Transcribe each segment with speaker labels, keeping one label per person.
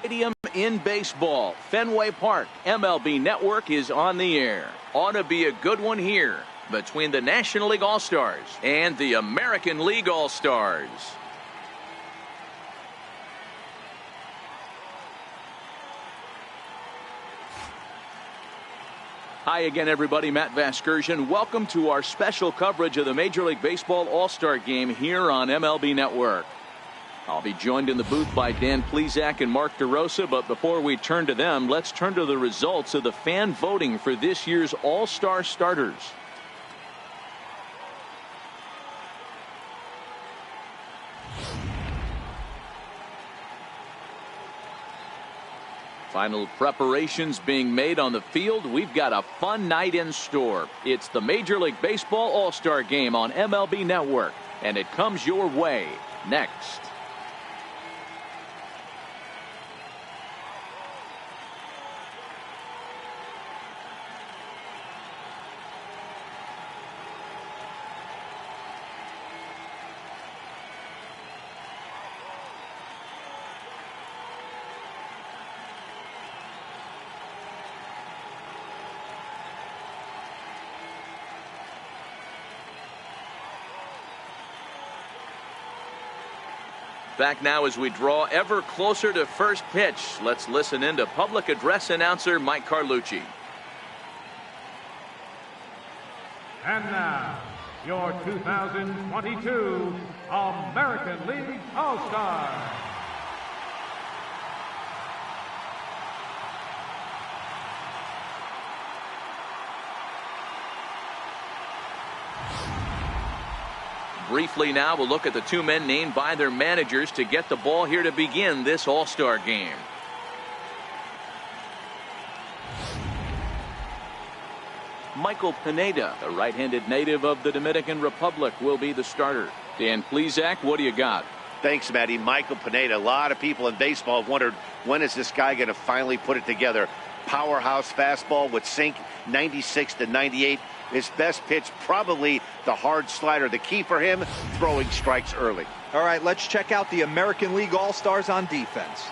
Speaker 1: Stadium in baseball, Fenway Park. MLB Network is on the air. Ought to be a good one here between the National League All-Stars and the American League All-Stars. Hi again, everybody. Matt Vasgersian. Welcome to our special coverage of the Major League Baseball All-Star Game here on MLB Network. I'll be joined in the booth by Dan Plesac and Mark DeRosa, but before we turn to them, let's turn to the results of the fan voting for this year's All-Star starters. Final preparations being made on the field. We've got a fun night in store. It's the Major League Baseball All-Star Game on MLB Network, and it comes your way next. Back now as we draw ever closer to first pitch. Let's listen in to public address announcer Mike Carlucci.
Speaker 2: And now, your 2022 American League All-Stars.
Speaker 1: Briefly now, we'll look at the two men named by their managers to get the ball here to begin this All-Star game. Michael Pineda, a right-handed native of the Dominican Republic, will be the starter. Dan Plesac, what do you got?
Speaker 3: Thanks, Matty. Michael Pineda. A lot of people in baseball have wondered, when is this guy going to finally put it together? Powerhouse fastball with sink, 96 to 98. His best pitch, probably the hard slider. The key for him, throwing strikes early.
Speaker 4: All right, let's check out the American League All-Stars on defense.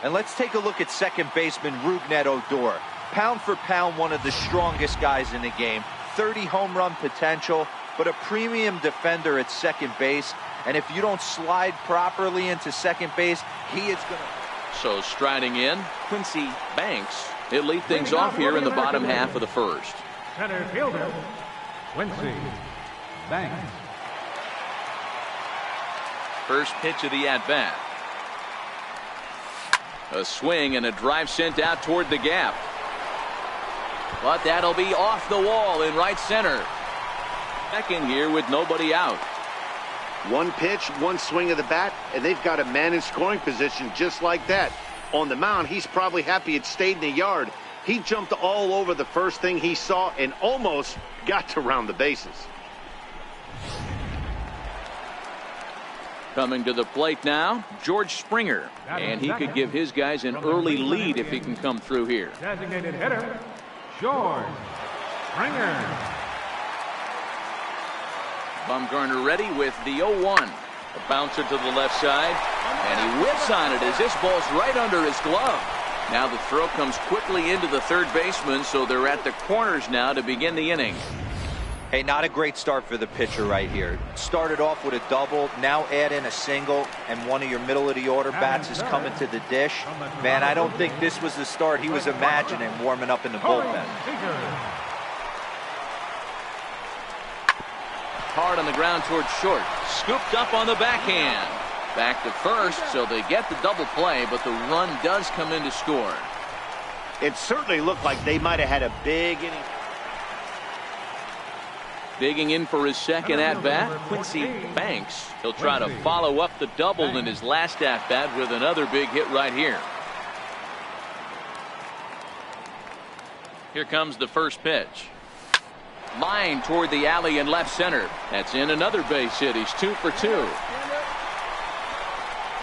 Speaker 4: And let's take a look at second baseman Rougned Odor. Pound for pound, one of the strongest guys in the game. 30 home run potential, but a premium defender at second base. And if you don't slide properly into second base, he is going to...
Speaker 1: So striding in, Quincy Banks. He'll lead things off here in the bottom half of the first.
Speaker 2: Center fielder, Quincy Banks.
Speaker 1: First pitch of the at-bat. A swing and a drive sent out toward the gap. But that'll be off the wall in right center. Second here with nobody out.
Speaker 3: One pitch, one swing of the bat, and they've got a man in scoring position just like that. On the mound, he's probably happy it stayed in the yard. He jumped all over the first thing he saw and almost got to round the bases.
Speaker 1: Coming to the plate now, George Springer. And he could give his guys an early lead if he can come through here.
Speaker 2: Designated hitter, George Springer.
Speaker 1: Bumgarner ready with the 0-1. A bouncer to the left side. And he whips on it as this ball's right under his glove. Now the throw comes quickly into the third baseman, so they're at the corners now to begin the inning.
Speaker 4: Hey, not a great start for the pitcher right here. Started off with a double, now add in a single, and one of your middle-of-the-order bats is coming to the dish. Man, I don't think this was the start he was imagining warming up in the bullpen.
Speaker 1: Hard on the ground towards short. Scooped up on the backhand. Back to first, so they get the double play, but the run does come in to score.
Speaker 3: It certainly looked like they might have had a big inning.
Speaker 1: Digging in for his second at-bat, Quincy Banks. He'll try to follow up the double in his last at-bat with another big hit right here. Here comes the first pitch. Line toward the alley in left center. That's in another base hit. He's 2 for 2.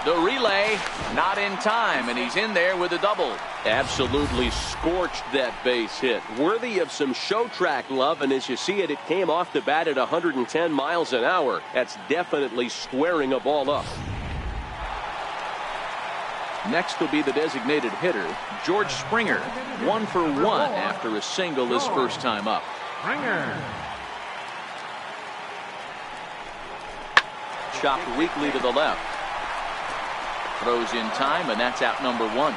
Speaker 1: The relay not in time, and he's in there with a double.
Speaker 5: Absolutely scorched that base hit. Worthy of some show track love, and as you see it, it came off the bat at 110 miles an hour. That's definitely squaring a ball up.
Speaker 1: Next will be the designated hitter, George Springer. 1 for 1 after a single his first time up.
Speaker 2: Springer.
Speaker 1: Chopped weakly to the left. Throws in time, and that's out number 1.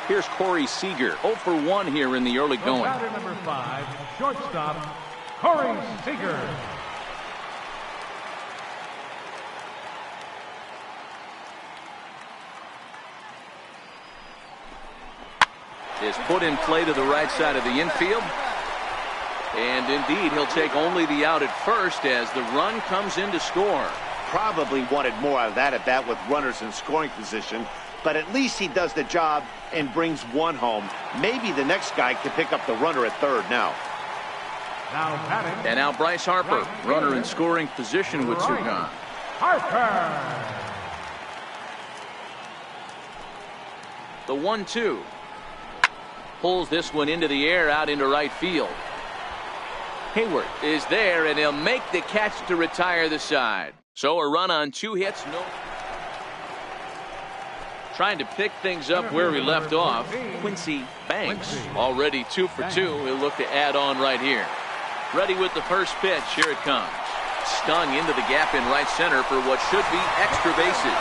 Speaker 1: Here's Corey Seager, 0 for 1 here in the early going.
Speaker 2: Batter number 5, shortstop, Corey Seager.
Speaker 1: Is put in play to the right side of the infield. And indeed, he'll take only the out at first as the run comes in to score.
Speaker 3: Probably wanted more out of that at bat with runners in scoring position, but at least he does the job and brings 1 home. Maybe the next guy can pick up the runner at third now.
Speaker 2: Now batting.
Speaker 1: And now Bryce Harper, runner in scoring position with 2 gone.
Speaker 2: Harper.
Speaker 1: The 1-2. Pulls this one into the air out into right field. Hayward is there, and he'll make the catch to retire the side. So a run on 2 hits. Trying to pick things up where we left off. Quincy Banks already 2 for 2. He'll look to add on right here. Ready with the first pitch. Here it comes. Stung into the gap in right center for what should be extra bases.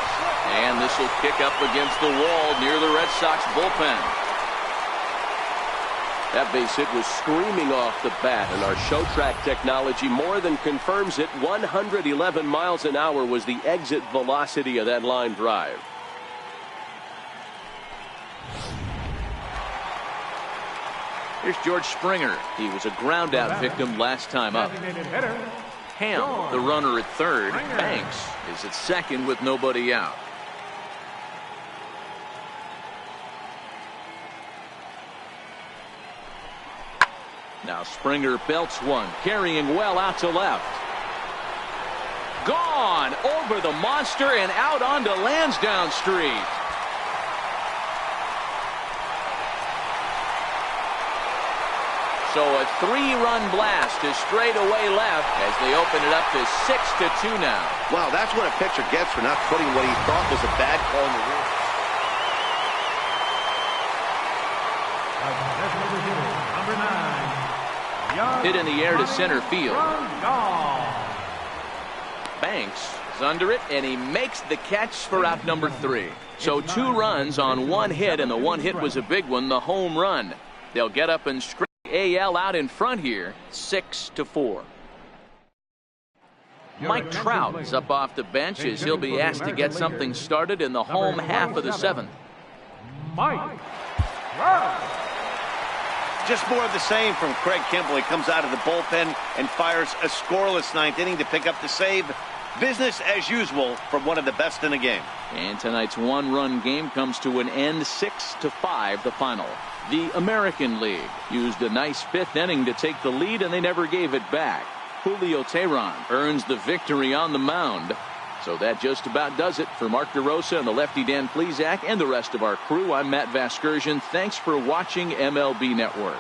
Speaker 1: And this will kick up against the wall near the Red Sox bullpen.
Speaker 5: That base hit was screaming off the bat, and our show track technology more than confirms it. 111 miles an hour was the exit velocity of that line drive.
Speaker 1: Here's George Springer. He was a ground out victim last time up. Ham, the runner at third. Banks is at second with nobody out. Now Springer belts one, carrying well out to left. Gone over the monster and out onto Lansdowne Street. So a 3-run blast to straightaway left as they open it up to 6-2 now.
Speaker 3: Wow, that's what a pitcher gets for not putting what he thought was a bad call in the room.
Speaker 2: Number 9.
Speaker 1: Hit in the air to center field. Banks is under it, and he makes the catch for out number 3. So 2 runs on 1 hit, and the 1 hit was a big one, the home run. They'll get up and straight AL out in front here, 6-4. Mike Trout is up off the bench as he'll be asked to get something started in the home half of the 7th.
Speaker 2: Mike Trout.
Speaker 3: Just more of the same from Craig Kimbrell. He comes out of the bullpen and fires a scoreless 9th inning to pick up the save. Business as usual from one of the best in the game.
Speaker 1: And tonight's 1-run game comes to an end, 6-5 the final. The American League used a nice 5th inning to take the lead, and they never gave it back. Julio Teheran earns the victory on the mound. So that just about does it for Mark DeRosa and the lefty Dan Plesac and the rest of our crew. I'm Matt Vasgersian. Thanks for watching MLB Network.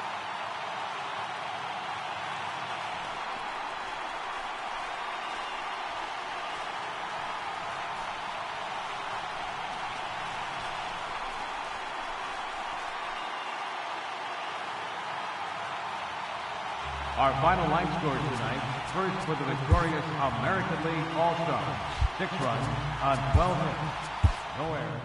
Speaker 2: Our final line scores tonight. First for the victorious American League All-Stars. 6 runs on 12 hits. No errors.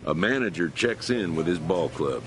Speaker 6: A manager checks in with his ball club.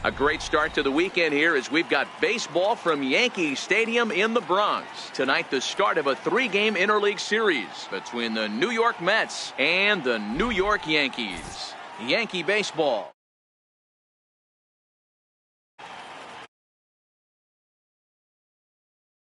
Speaker 1: A great start to the weekend here as we've got baseball from Yankee Stadium in the Bronx. Tonight, the start of a 3-game interleague series between the New York Mets and the New York Yankees. Yankee baseball.